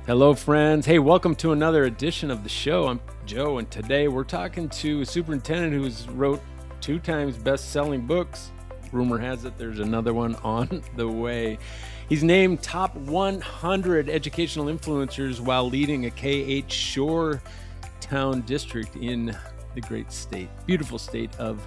Hello, friends. Hey, welcome to another edition of the show. I'm Joe, and today we're talking to a superintendent who's wrote 2 times best-selling books. Rumor has it there's another one on the way. He's named top 100 educational influencers while leading a K-8 shore town district in the great state, beautiful state of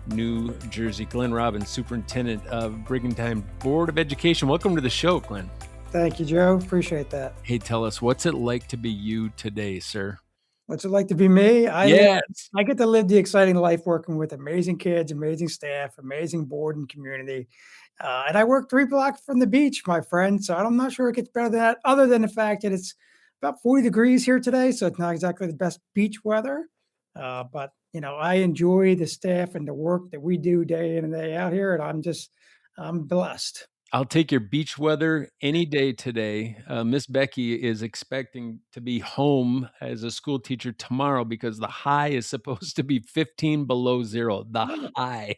New Jersey. Glenn Robbins, superintendent of Brigantine Board of Education. Welcome to the show, Glenn. Thank you, Joe. Appreciate that. Hey, tell us, what's it like to be you today, sir? What's it like to be me? Yes. I get to live the exciting life working with amazing kids, amazing staff, amazing board and community. And I work 3 blocks from the beach, my friend. So I'm not sure it gets better than that, other than the fact that it's about 40 degrees here today. So it's not exactly the best beach weather. But I enjoy the staff and the work that we do day in and day out here. And I'm blessed. I'll take your beach weather any day today. Miss Becky is expecting to be home as a school teacher tomorrow because the high is supposed to be 15 below zero, the high.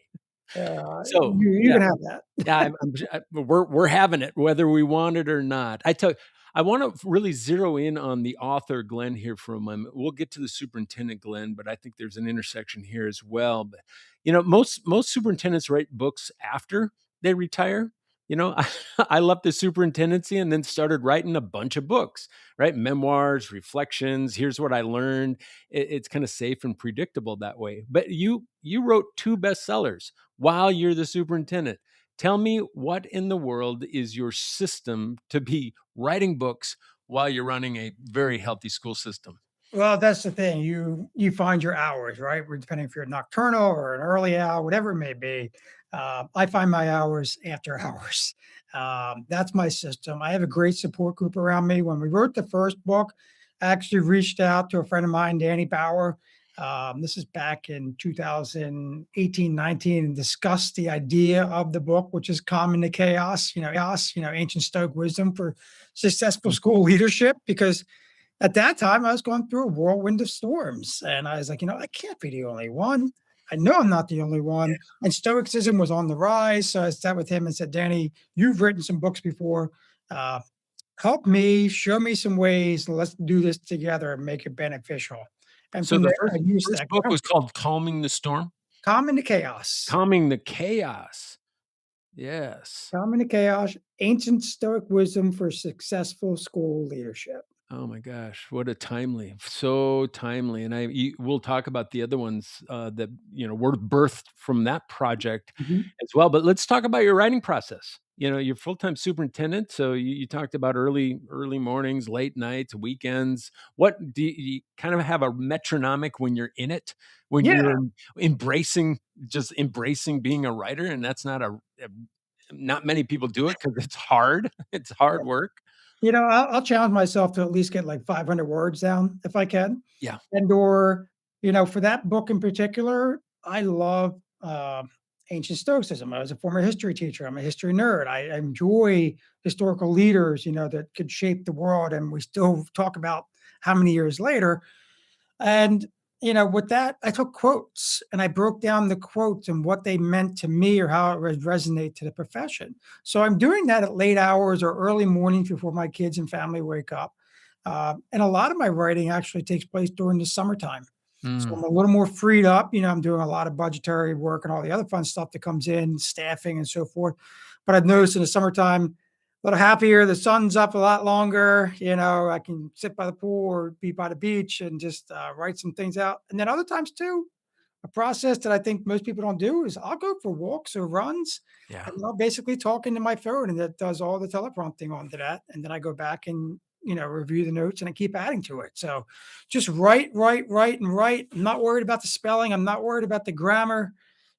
So, You yeah, can have that. yeah, we're having it whether we want it or not. I wanna really zero in on the author, Glenn, here for a moment. We'll get to the superintendent, Glenn, but I think there's an intersection here as well. But, most superintendents write books after they retire. I left the superintendency and then started writing a bunch of books, right? Memoirs, reflections, here's what I learned. It's kinda safe and predictable that way. But you wrote 2 bestsellers while you're the superintendent. Tell me, what in the world is your system to be writing books while you're running a very healthy school system? Well, that's the thing. You find your hours, right? Depending if you're nocturnal or an early owl, whatever it may be. I find my hours after hours. That's my system. I have a great support group around me. When we wrote the first book, I actually reached out to a friend of mine, Danny Bauer. This is back in 2018, 19, and discussed the idea of the book, which is Common to Chaos, ancient Stoic wisdom for successful school leadership. Because at that time, I was going through a whirlwind of storms, and I was like, I can't be the only one. I know I'm not the only one. And Stoicism was on the rise. So I sat with him and said, Danny, you've written some books before. Uh, Help me, show me some ways, and let's do this together and make it beneficial. And So from the there, I first used first that. book was called Calming the Storm? Calm into chaos. Calming the Chaos. Yes. Calm into chaos. Ancient Stoic wisdom for successful school leadership. Oh my gosh, what a so timely, and we'll talk about the other ones, that, were birthed from that project Mhm. as well, but let's talk about your writing process. You're full-time superintendent, so you talked about early mornings, late nights, weekends. What you kind of have a metronomic when you're in it, when Yeah. you're embracing being a writer, and that's not many people do it because it's hard. It's hard work. I'll challenge myself to at least get like 500 words down if I can. Yeah. For that book in particular, I love ancient Stoicism. I was a former history teacher. I'm a history nerd. I enjoy historical leaders, that could shape the world. And we still talk about how many years later. And with that, I took quotes and I broke down the quotes and what they meant to me or how it would resonate to the profession. So I'm doing that at late hours or early mornings before my kids and family wake up. And a lot of my writing actually takes place during the summertime. So Mm. I'm a little more freed up. I'm doing a lot of budgetary work and all the other fun stuff that comes in, staffing and so forth. But I've noticed in the summertime, a little happier. The sun's up a lot longer. I can sit by the pool or be by the beach and just write some things out. And then other times too, a process that I think most people don't do is I'll go for walks or runs, Yeah. and I'll basically talk into my phone, and that does all the teleprompting onto that. And then I go back and review the notes, and I keep adding to it. So just write, write, write, and write. I'm not worried about the spelling. I'm not worried about the grammar.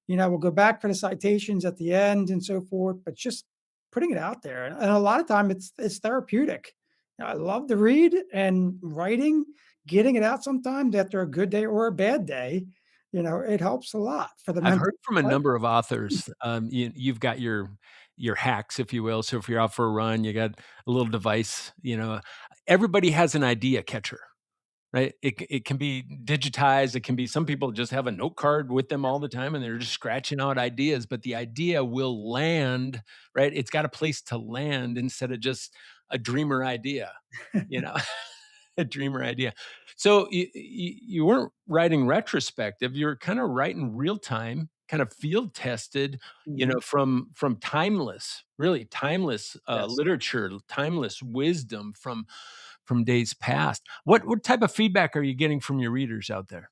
We'll go back for the citations at the end and so forth. But just putting it out there, and a lot of time it's therapeutic. I love to read and writing, getting it out sometimes after a good day or a bad day. It helps a lot for the I've mental heard from a health. number of authors, you've got your hacks, if you will. So if you're out for a run, you got a little device. Everybody has an idea catcher, right? It can be digitized. It can be some people just have a note card with them all the time and they're just scratching out ideas, but the idea will land, right? It's got a place to land instead of just a dreamer idea, you know, a dreamer idea. So you weren't writing retrospective. You're kind of writing real time, kind of field tested, Mhm. from timeless, really timeless Yes. literature, timeless wisdom from days past. What type of feedback are you getting from your readers out there?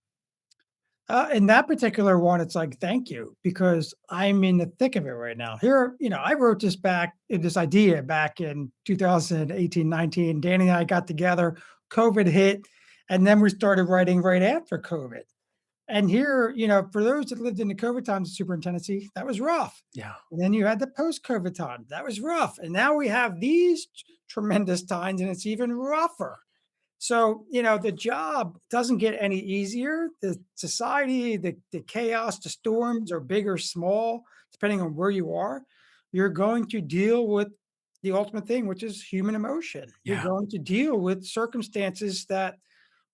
In that particular one, it's like, thank you, because I'm in the thick of it right now. Here, I wrote this idea back in 2018, 19. Danny and I got together, COVID hit, and then we started writing right after COVID. And here, for those that lived in the COVID times of superintendency, that was rough. Yeah. And then you had the post-COVID time, that was rough. And now we have these tremendous times, and it's even rougher. So, the job doesn't get any easier. The society, the chaos, the storms are big or small, depending on where you are. You're going to deal with the ultimate thing, which is human emotion. You're Yeah. going to deal with circumstances that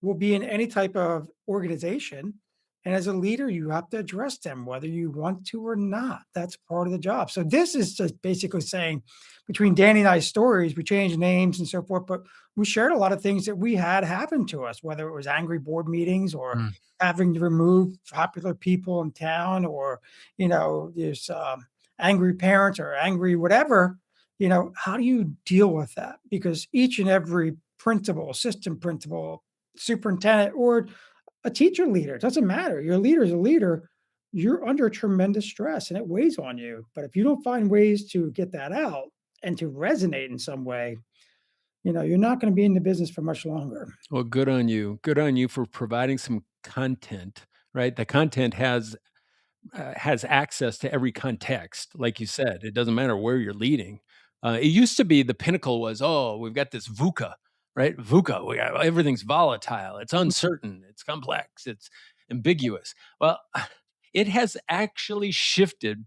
will be in any type of organization. And as a leader, you have to address them whether you want to or not. That's part of the job. So this is just basically saying between Danny and I's stories, we changed names and so forth, but we shared a lot of things that we had happen to us, whether it was angry board meetings or Mm. having to remove popular people in town or, there's angry parents or angry whatever. How do you deal with that? Because each and every principal, assistant principal, superintendent, or a teacher leader, it doesn't matter. Your leader is a leader. You're under tremendous stress and it weighs on you. But if you don't find ways to get that out and to resonate in some way, you're not going to be in the business for much longer. Well, good on you. Good on you for providing some content, right? The content has access to every context. Like you said, it doesn't matter where you're leading. It used to be the pinnacle was, oh, we've got this VUCA, right? VUCA, everything's volatile, it's uncertain, it's complex, it's ambiguous. Well, it has actually shifted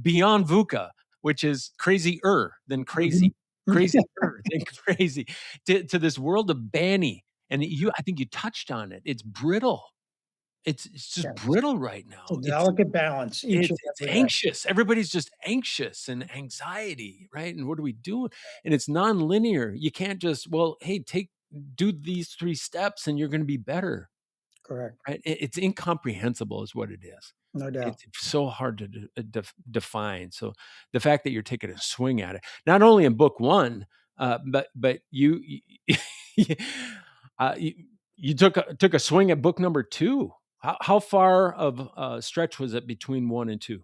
beyond VUCA, which is crazier than Mhm. crazy, crazier than crazy, to this world of Banny. And I think you touched on it. It's brittle. It's just Yes. brittle right It's now. a It's delicate balance each it's and it's every day. anxious. Everybody's just anxious and anxiety, right? And what do we do? And it's nonlinear. You can't just, well, hey, do these 3 steps and you're gonna be better, Correct. right? It's incomprehensible is what it is. No doubt. It's so hard to define. So the fact that you're taking a swing at it, not only in book 1, but you you you took a swing at book number 2. How far of a stretch was it between 1 and 2?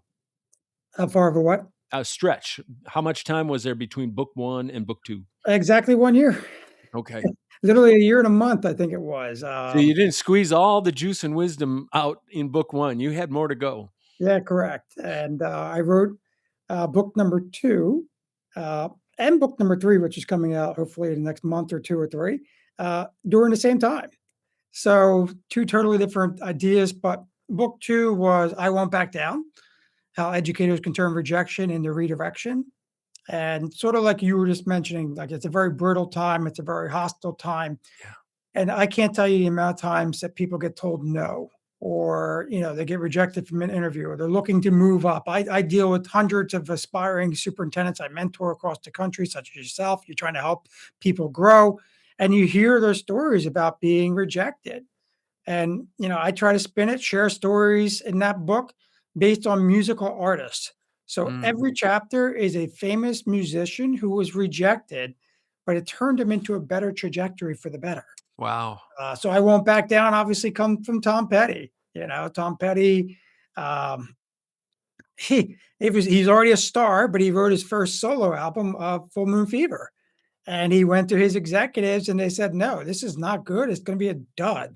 How far of a what? A stretch. How much time was there between book 1 and book 2? Exactly 1 year. Okay. Literally a year and a month, I think it was. So you didn't squeeze all the juice and wisdom out in book 1. You had more to go. Yeah, correct. And I wrote book number two and book number three, which is coming out hopefully in the next month or two or three, during the same time. So two totally different ideas. But book two was I Won't Back Down, how educators can turn rejection into redirection. And sort of like you were just mentioning, like it's a very brutal time, it's a very hostile time. Yeah. And I can't tell you the amount of times that people get told no, or they get rejected from an interview, or they're looking to move up. I deal with hundreds of aspiring superintendents I mentor across the country, such as yourself. You're trying to help people grow, and you hear their stories about being rejected. And I try to spin it, share stories in that book based on musical artists. So Mm. every chapter is a famous musician who was rejected, but it turned him into a better trajectory for the better. Wow. So I Won't Back Down obviously come from Tom Petty. Tom Petty, um, he's already a star, but he wrote his first solo album, Full Moon Fever. And he went to his executives and they said, no, this is not good. It's going to be a dud.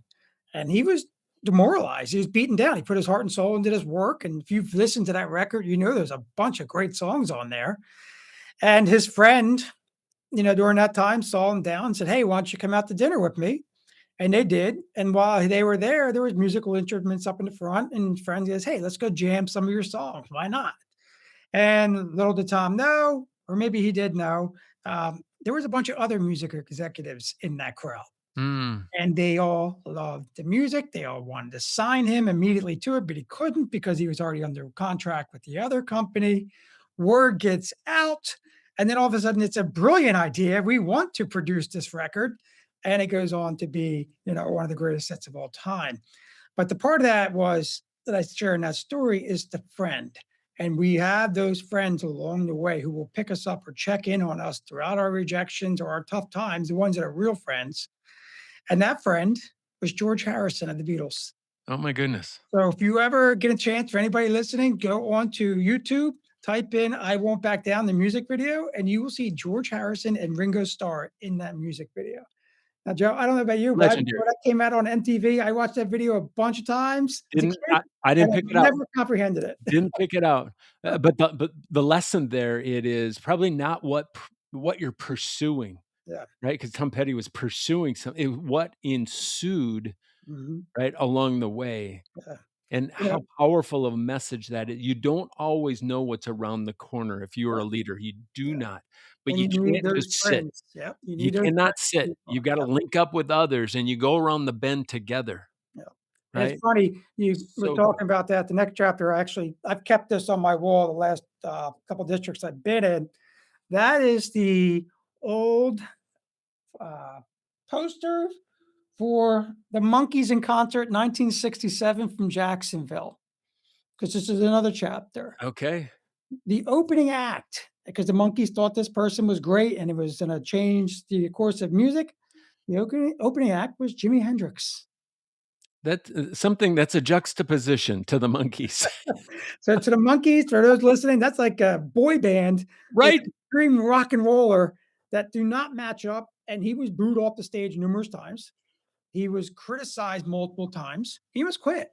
And he was demoralized. He was beaten down. He put his heart and soul into his work. And if you've listened to that record, there's a bunch of great songs on there. And his friend, during that time saw him down and said, hey, why don't you come out to dinner with me? And they did. And while they were there was musical instruments up in the front. And friend says, hey, let's go jam some of your songs. Why not? And little did Tom know, or maybe he did know, there was a bunch of other music executives in that crowd. Mm. And they all loved the music. They all wanted to sign him immediately to it, but he couldn't because he was already under contract with the other company. Word gets out, and then all of a sudden, it's a brilliant idea. We want to produce this record, and it goes on to be, one of the greatest hits of all time. But the part of that was that I share in that story is the friend. And we have those friends along the way who will pick us up or check in on us throughout our rejections or our tough times, the ones that are real friends. And that friend was George Harrison of the Beatles. Oh my goodness. So if you ever get a chance, for anybody listening, go on to YouTube, type in "I Won't Back Down" the music video, and you will see George Harrison and Ringo Starr in that music video. Now, Joe, I don't know about you, but I remember Legendary. when that came out on MTV, I watched that video a bunch of times as a Didn't kid, I and didn't I pick it out. never comprehended it. Didn't pick it out. But the lesson there, it is probably not what you're pursuing, Yeah. right? Because Tom Petty was pursuing what ensued, Mhm. right, along the way, Yeah. and You know, how powerful of a message that is. You don't always know what's around the corner if you are yeah, a leader. You do yeah, not, but and you you need can't those just sit. friends. Yep, you You need those friends cannot to sit. keep You on. gotta Yep, link up with others, and you go around the bend together, yep. And it's right? funny, you were So talking about that, the next chapter, I've kept this on my wall the last, couple districts I've been in. That is the old, uh, poster for the Monkees in concert 1967 from Jacksonville, because this is another chapter. okay. The opening act, because the Monkees thought this person was great and it was gonna change the course of music, the opening act was Jimi Hendrix. That's something that's a juxtaposition to the monkeys. So to the Monkees, for those listening, that's like a boy band with Right? an extreme rock and roller that do not match up, and he was booed off the stage numerous times. He was criticized multiple times. He was quit.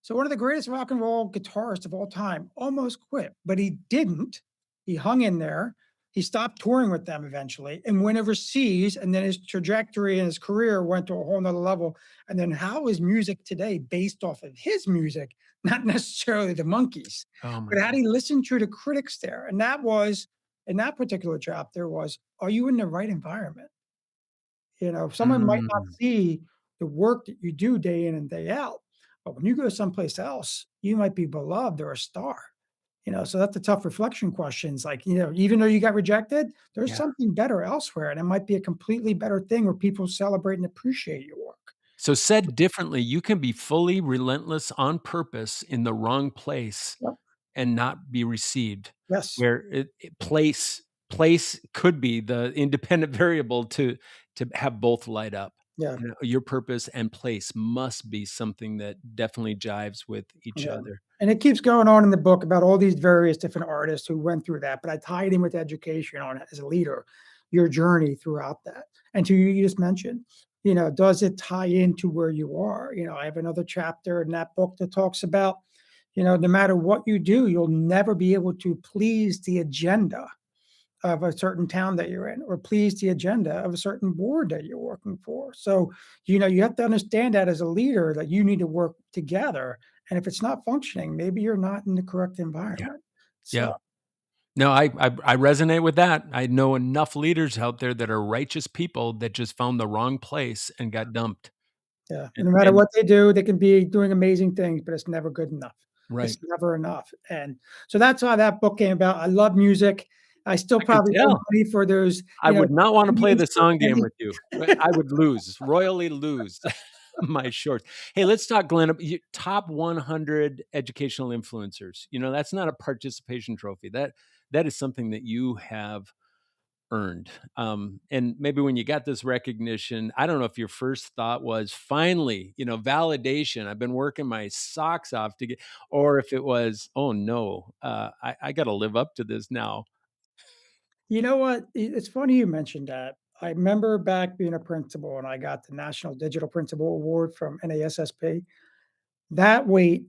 So one of the greatest rock and roll guitarists of all time almost quit, but he didn't. He hung in there. He stopped touring with them eventually and went overseas. And then his trajectory and his career went to a whole nother level. And then how is music today based off of his music, not necessarily the monkeys, Oh my but how god. do you listen to the critics there? And that was in that particular chapter was, are you in the right environment? Someone might not Mm, see the work that you do day in and day out, but when you go someplace else, you might be beloved or a star. So that's the tough reflection questions. Like, even though you got rejected, there's yeah. something better elsewhere, and it might be a completely better thing where people celebrate and appreciate your work. So said differently, you can be fully relentless on purpose in the wrong place Yep. and not be received, Yes. where place could be the independent variable to have both light up. Yeah. Your purpose and place must be something that definitely jives with each Yeah. other. And it keeps going on in the book about all these various different artists who went through that, but I tied in with education on it as a leader, your journey throughout that. And to you just mentioned, does it tie into where you are? I have another chapter in that book that talks about, no matter what you do, you'll never be able to please the agenda of a certain town that you're in or please the agenda of a certain board that you're working for. So, you have to understand that as a leader that you need to work together. And if it's not functioning, maybe you're not in the correct Yeah. environment. So, Yeah. No, I resonate with that. I know enough leaders out there that are righteous people that just found the wrong place and got dumped. yeah, And and no matter and what they do, they can be doing amazing things, but it's never good enough. It's right. never enough. And so that's how that book came about. I love music. I still I could probably owe tell. money for those, I would not wanna play CDs the for song game candy. with you. I would lose, royally lose my shorts. Hey, let's talk, Glenn, top 100 educational influencers. That's not a participation trophy. That is something that you have earned. And maybe when you got this recognition, I don't know if your first thought was finally, validation. I've been working my socks off to get, or if it was, oh no, I got to live up to this now. You know what? It's funny you mentioned that. I remember back being a principal and I got the National Digital Principal Award from NASSP. That weight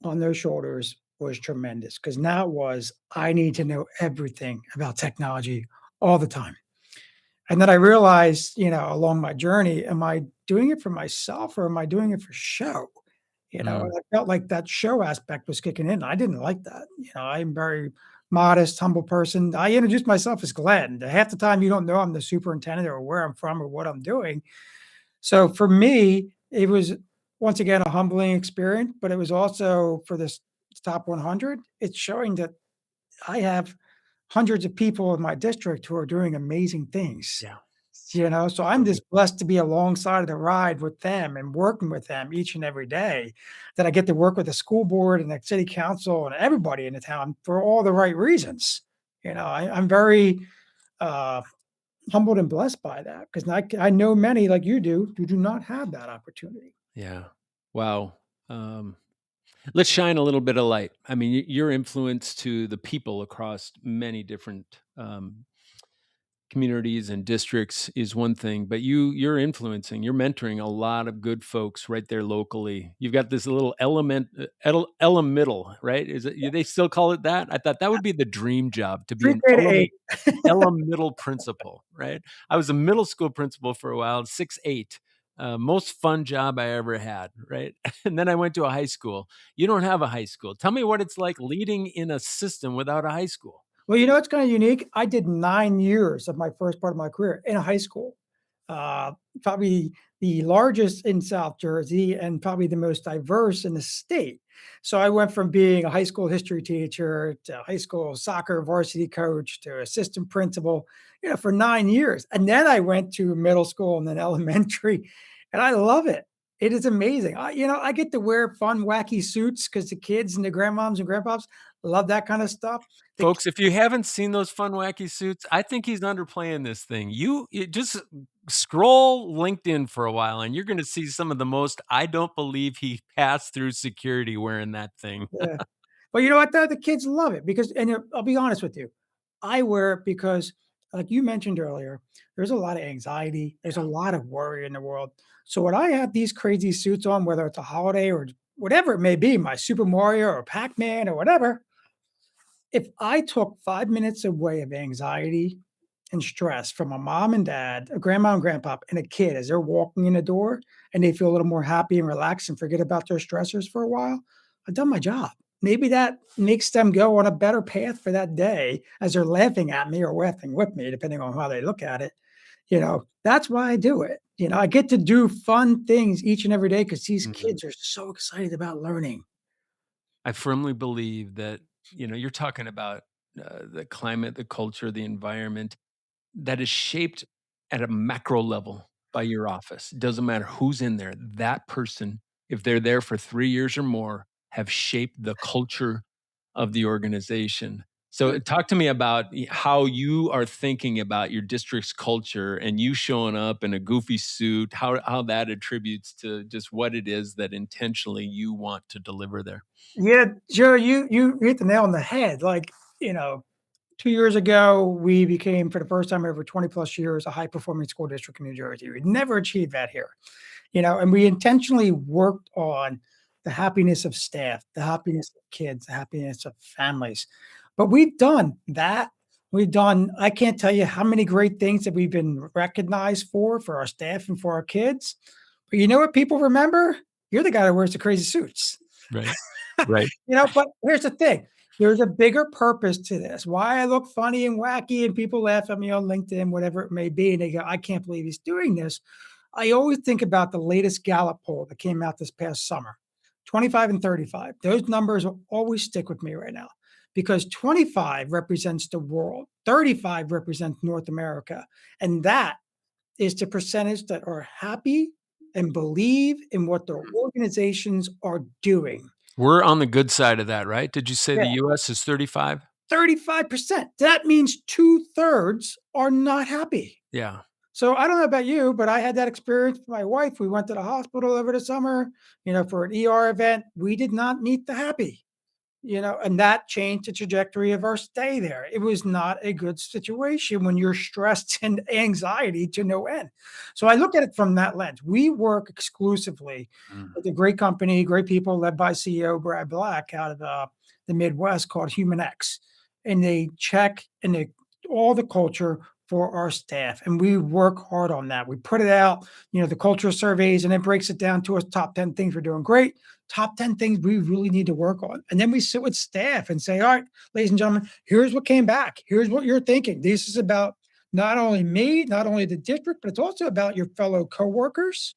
on those shoulders was tremendous because now it was, I need to know everything about technology all the time. And then I realized, along my journey, am I doing it for myself or am I doing it for show? Mm, And I felt like that show aspect was kicking in. I didn't like that. I'm very modest, humble person. I introduced myself as Glenn. Half the time you don't know I'm the superintendent or where I'm from or what I'm doing. So for me, it was once again a humbling experience, but it was also for this top 100. It's showing that I have hundreds of people in my district who are doing amazing things. Yeah. So I'm So good. just blessed to be alongside of the ride with them and working with them each and every day. That I get to work with the school board and the city council and everybody in the town for all the right reasons. I'm very uh, humbled and blessed by that because I know many like you do who do not have that opportunity. Yeah. Wow. Um, let's shine a little bit of light. I mean, your influence to the people across many different communities and districts is one thing, but you're mentoring a lot of good folks right there locally. You've got this little elemental, right? Is it, they still call it that? I thought that would be the dream job, to be an Pre-K to 8. elemental principal, right? I was a middle school principal for a while, 6'8". Most fun job I ever had, right? And then I went to a high school. You don't have a high school. Tell me what it's like leading in a system without a high school. Well, what's kinda unique? I did 9 years of my first part of my career in a high school. Uh, Probably the largest in South Jersey and probably the most diverse in the state. So I went from being a high school history teacher to high school soccer varsity coach to assistant principal, for 9 years. And then I went to middle school and then elementary, and I love it. It is amazing. I get to wear fun, wacky suits because the kids and the grandmoms and grandpops love that kind of stuff. The Folks, if you haven't seen those fun, wacky suits, I think he's underplaying this thing. You just scroll LinkedIn for a while, and you're gonna see some of the most I don't believe he passed through security wearing that thing. Yeah. But you know what, though? The kids love it because I'll be honest with you, I wear it because, like you mentioned earlier, there's a lot of anxiety, there's a lot of worry in the world. So when I have these crazy suits on, whether it's a holiday or whatever it may be, my Super Mario or Pac-Man or whatever, if I took 5 minutes away of anxiety and stress from a mom and dad, a grandma and grandpa, and a kid as they're walking in the door and they feel a little more happy and relaxed and forget about their stressors for a while, I've done my job. Maybe that makes them go on a better path for that day as they're laughing at me or laughing with me, depending on how they look at it. That's why I do it. I get to do fun things each and every day because these Mhm. kids are so excited about learning. I firmly believe that, you're talking about, the climate, the culture, the environment that is shaped at a macro level by your office. It doesn't matter who's in there. That person, if they're there for 3 years or more, have shaped the culture of the organization. So talk to me about how you are thinking about your district's culture and you showing up in a goofy suit, how that attributes to just what it is that intentionally you want to deliver there. Yeah, Joe, you hit the nail on the head. Like, you know, 2 years ago, we became, for the first time in over 20 plus years, a high performing school district in New Jersey. We'd never achieved that here, and we intentionally worked on the happiness of staff, the happiness of kids, the happiness of families. But we've done that. I can't tell you how many great things that we've been recognized for our staff and for our kids. But you know what people remember? You're the guy that wears the crazy suits. Right. Right. But here's the thing. There's a bigger purpose to this. Why I look funny and wacky and people laugh at me on LinkedIn, whatever it may be, and they go, I can't believe he's doing this. I always think about the latest Gallup poll that came out this past summer, 25 and 35. Those numbers will always stick with me right now because 25 represents the world, 35 represents North America. And that is the percentage that are happy and believe in what their organizations are doing. We're on the good side of that, right? Did you say the US is 35? 35%. That means two-thirds are not happy. Yeah. So I don't know about you, but I had that experience with my wife. We went to the hospital over the summer, for an ER event. We did not meet the happy. And that changed the trajectory of our stay there. It was not a good situation when you're stressed and anxiety to no end. So I look at it from that lens. We work exclusively Mm. with a great company, great people led by CEO Brad Black out of the Midwest called HumanX. And they check and they all the culture for our staff. And we work hard on that. We put it out, the culture surveys, and it breaks it down to us top 10 things we're doing great, top 10 things we really need to work on. And then we sit with staff and say, all right, ladies and gentlemen, here's what came back. Here's what you're thinking. This is about not only me, not only the district, but it's also about your fellow coworkers.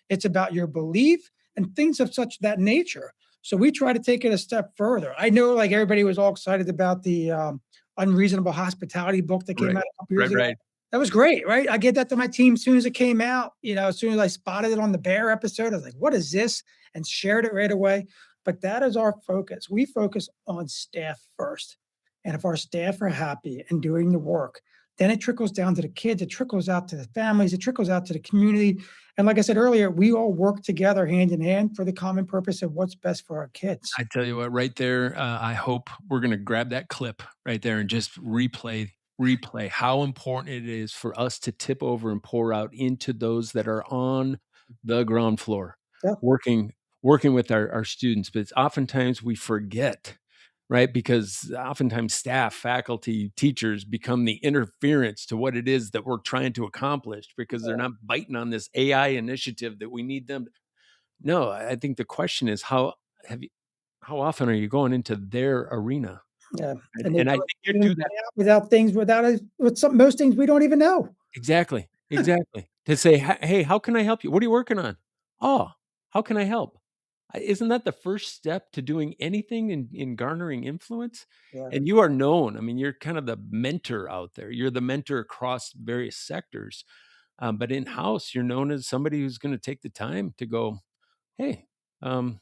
It's about your belief and things of such that nature. So we try to take it a step further. I know like everybody was all excited about the Unreasonable Hospitality book that came Right. out a couple years Right, ago. right. That was great, right? I gave that to my team as soon as it came out. As soon as I spotted it on the Bear episode, I was like, what is this? And shared it right away. But that is our focus. We focus on staff first. And if our staff are happy and doing the work, then it trickles down to the kids, it trickles out to the families, it trickles out to the community. And like I said earlier, we all work together hand in hand for the common purpose of what's best for our kids. I tell you what, right there, I hope we're gonna grab that clip right there and just replay how important it is for us to tip over and pour out into those that are on the ground floor, Yeah, working working with our students, but it's oftentimes we forget, right? Because oftentimes staff, faculty, teachers become the interference to what it is that we're trying to accomplish because they're not biting on this AI initiative that we need them. No, I think the question is have you how often are you going into their arena? yeah. And And they and I do think it you day in, do that day out without things, without us, with some most things we don't even know. exactly, exactly. To say, "Hey, how can I help you? What are you working on?" "Oh, how can I help?" Isn't that the first step to doing anything in garnering influence? Yeah. And you are known, I mean, you're kind of the mentor out there. You're the mentor across various sectors, but in-house, you're known as somebody who's gonna take the time to go, "Hey, um"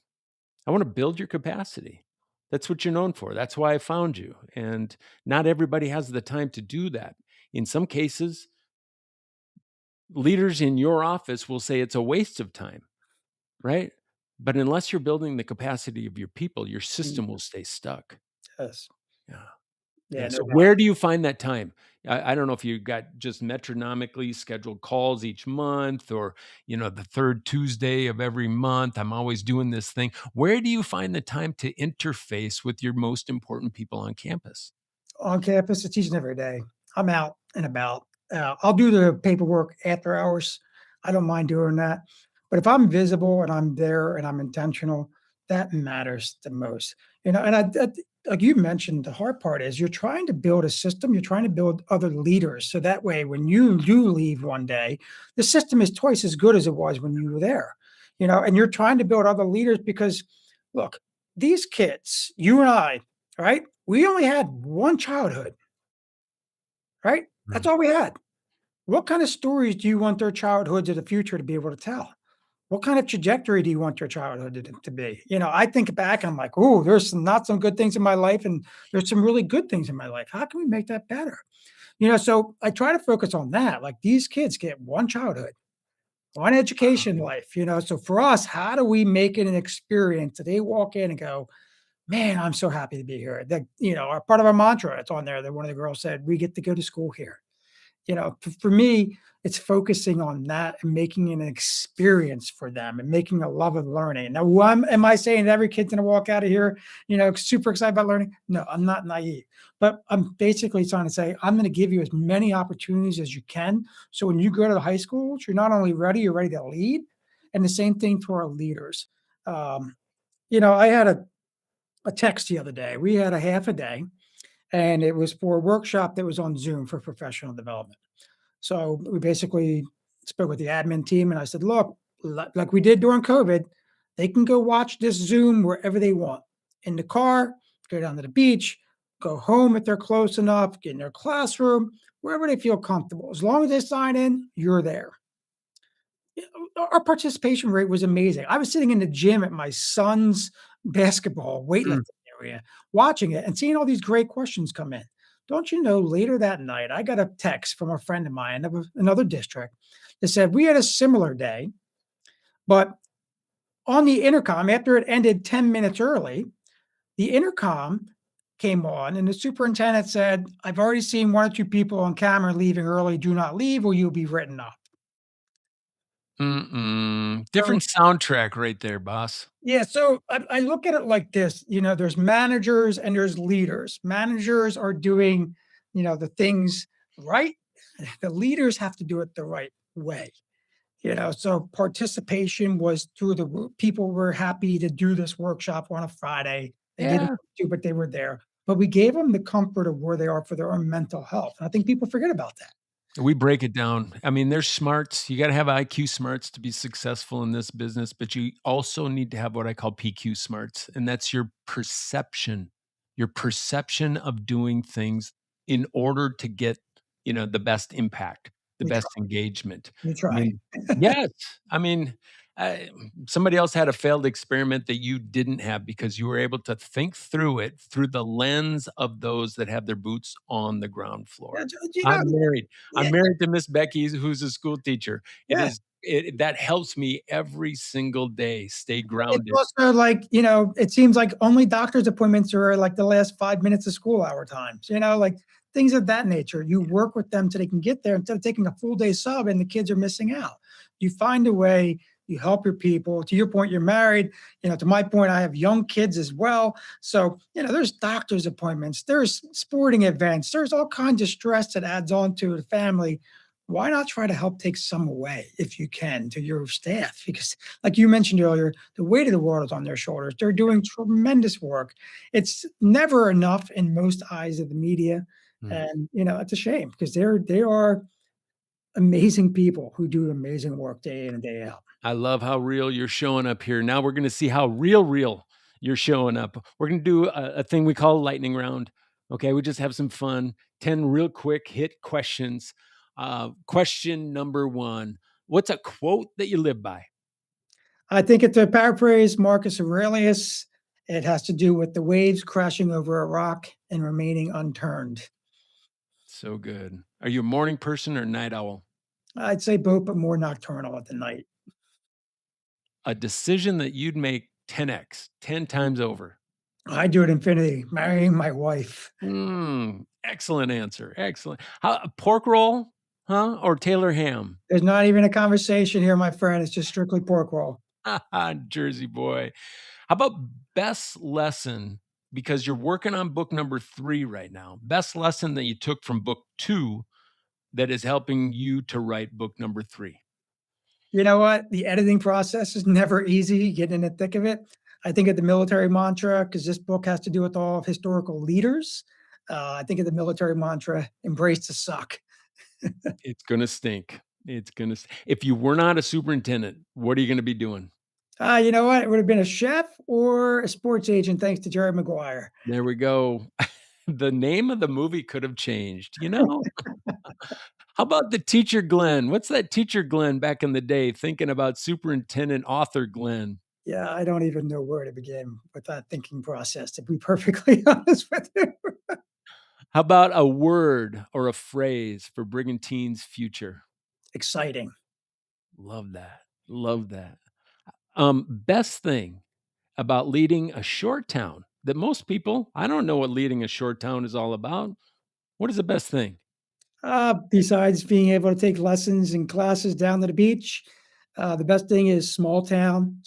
I want to build your capacity. That's what you're known for. That's why I found you. And not everybody has the time to do that. In some cases, leaders in your office will say it's a waste of time, right? But unless you're building the capacity of your people, your Mm, system will stay stuck. yes. Yeah. Yeah, Yeah. no So doubt. where do you find that time? I don't know if you got just metronomically scheduled calls each month or, the third Tuesday of every month. I'm always doing this thing. Where do you find the time to interface with your most important people on campus? On campus, it's teaching every day. I'm out and about. I'll do the paperwork after hours. I don't mind doing that. But if I'm visible and I'm there and I'm intentional, that matters the most. And like you mentioned, the hard part is you're trying to build a system, you're trying to build other leaders. So that way, when you do leave one day, the system is twice as good as it was when you were there. And you're trying to build other leaders because, look, these kids, you and I, right? We only had one childhood, right? That's Mm. all we had. What kind of stories do you want their childhoods of the future to be able to tell? What kind of trajectory do you want your childhood to be? I think back, I'm like, oh, there's not some good things in my life, and there's some really good things in my life. How can we make that better? So I try to focus on that. Like these kids get one childhood, one education life, So for us, how do we make it an experience that they walk in and go, man, I'm so happy to be here. That, our part of our mantra, it's on there that one of the girls said, we get to go to school here. For me, it's focusing on that and making it an experience for them and making a love of learning. Now, am I saying every kid's going to walk out of here, super excited about learning? No, I'm not naive, but I'm basically trying to say I'm going to give you as many opportunities as you can. So when you go to the high schools, you're not only ready, you're ready to lead. And the same thing for our leaders. Um, I had a text the other day. We had a half a day, and it was for a workshop that was on Zoom for professional development. So we basically spoke with the admin team, and I said, "Look, like we did during COVID, they can go watch this Zoom wherever they want, in the car, go down to the beach, go home if they're close enough, get in their classroom, wherever they feel comfortable. As long as they sign in, you're there." Our participation rate was amazing. I was sitting in the gym at my son's basketball Mm. weightlifting area, watching it and seeing all these great questions come in. Don't you know, later that night, I got a text from a friend of mine of another district that said, we had a similar day, but on the intercom, after it ended 10 minutes early, the intercom came on and the superintendent said, I've already seen one or two people on camera leaving early. Do not leave or you'll be written up. Mm-mm. So Different soundtrack right there, boss. yeah, so I look at it like this, there's managers and there's leaders. Managers are doing, the things right. The leaders have to do it the right way. So participation was through the roof. People were happy to do this workshop on a Friday. They didn't Yeah. want to, but they were there. But we gave them the comfort of where they are for their own mental health. And I think people forget about that. We break it down. I mean, there's smarts. You gotta have IQ smarts to be successful in this business, but you also need to have what I call PQ smarts, and that's your perception of doing things in order to get, the best impact, the You try. best engagement. You I try. mean yes. I mean, somebody else had a failed experiment that you didn't have because you were able to think through it through the lens of those that have their boots on the ground Yeah, floor. you know, I'm married. yeah, I'm married to Miss Becky, who's a school teacher. yeah. That helps me every single day stay It's grounded. also like, it seems like only doctor's appointments are like the last 5 minutes of school hour times, like things of that nature. You work with them so they can get there instead of taking a full day sub and the kids are missing out. You find a way, you help your people. To your point, you're married. To my point, I have young kids as well. So, there's doctor's appointments, there's sporting events, there's all kinds of stress that adds on to the family. Why not try to help take some away if you can to your staff? Because like you mentioned earlier, the weight of the world is on their shoulders. They're doing tremendous work. It's never enough in most eyes of the media. Mm. And it's a shame because they are amazing people who do amazing work day in and day out. I love how real you're showing up here. Now we're gonna see how real you're showing up. We're gonna do a thing we call lightning round. Okay, we just have some fun. 10 real quick hit questions. Question number 1. What's a quote that you live by? I think it's a paraphrase Marcus Aurelius. It has to do with the waves crashing over a rock and remaining unturned. So good. Are you a morning person or a night owl? I'd say both, but more nocturnal at the night. A decision that you'd make 10x, 10 times over. I do it infinity, marrying my wife. Excellent answer. Excellent. How pork roll, huh? Or Taylor ham? There's not even a conversation here, my friend. It's just strictly pork roll. Jersey boy. How about best lesson? Because you're working on book number 3 right now. Best lesson that you took from book 2 that is helping you to write book number 3. You know what? The editing process is never easy, getting in the thick of it. I think of the military mantra, because this book has to do with all of historical leaders. I think of the military mantra, embrace the suck. It's gonna stink. It's gonna if you were not a superintendent, what are you gonna be doing? You know what? It would have been a chef or a sports agent, thanks to Jerry Maguire. There we go. The name of the movie could have changed, you know? How about the teacher Glenn? What's that teacher Glenn back in the day thinking about superintendent author Glenn? Yeah, I don't even know where to begin with that thinking process, to be perfectly honest with you. How about a word or a phrase for Brigantine's future? Exciting. Love that. Love that. Best thing about leading a short town that most people, I don't know what leading a short town is all about. What is the best thing? Besides being able to take lessons and classes down to the beach, the best thing is small town,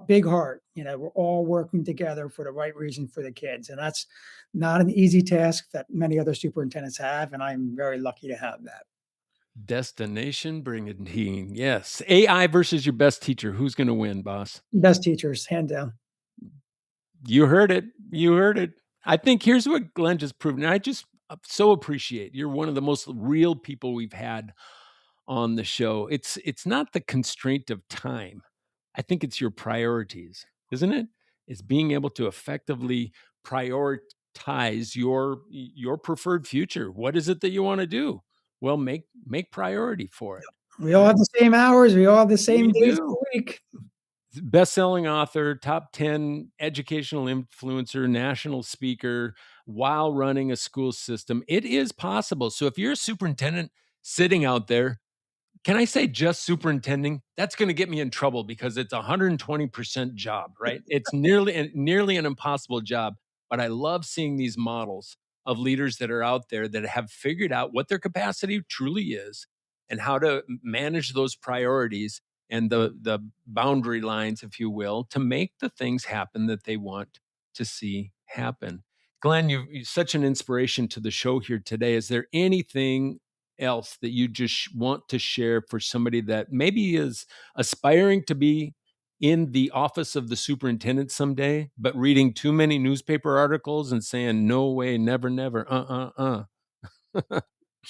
big heart. We're all working together for the right reason for the kids, and that's not an easy task that many other superintendents have, and I'm very lucky to have that. Destination Brigantine. Yes. AI versus your best teacher. Who's going to win, boss? Best teachers, hand down. You heard it. You heard it. I think here's what Glenn just proved. And I just so appreciate you're one of the most real people we've had on the show. It's not the constraint of time. I think it's your priorities, isn't it? It's being able to effectively prioritize your preferred future. What is it that you want to do? Well, make priority for it, We all right? have the same hours. We all have the same We days do. of the week. Best-selling author, top 10 educational influencer, national speaker while running a school system. It is possible. So if you're a superintendent sitting out there, can I say just superintending? That's gonna get me in trouble because it's a 120% job, right? It's nearly an impossible job, but I love seeing these models of leaders that are out there that have figured out what their capacity truly is and how to manage those priorities and the boundary lines, if you will, to make the things happen that they want to see happen. Glenn, you're such an inspiration to the show here today. Is there anything else that you just want to share for somebody that maybe is aspiring to be in the office of the superintendent someday, but reading too many newspaper articles and saying, no way, never, never,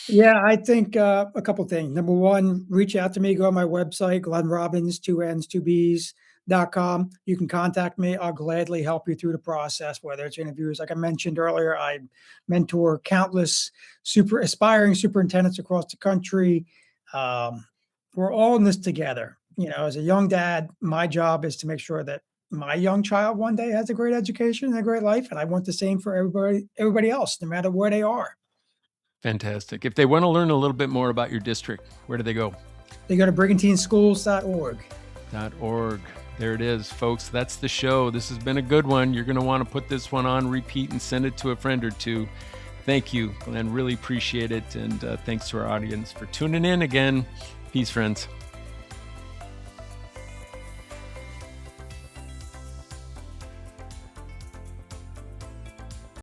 Yeah, I think, a couple things. Number 1, reach out to me, go on my website, glenrobbins, 2 N's, 2 B's, .com. You can contact me. I'll gladly help you through the process, whether it's interviews. Like I mentioned earlier, I mentor countless aspiring superintendents across the country. Um, we're all in this together. You know, as a young dad, my job is to make sure that my young child one day has a great education and a great life, and I want the same for everybody else, no matter where they are. Fantastic. If they want to learn a little bit more about your district, where do they go? They go to brigantineschools.org. .org. There it is, folks. That's the show. This has been a good one. You're going to want to put this one on repeat and send it to a friend or two. Thank you, Glenn. Really appreciate it. And thanks to our audience for tuning in again. Peace, friends.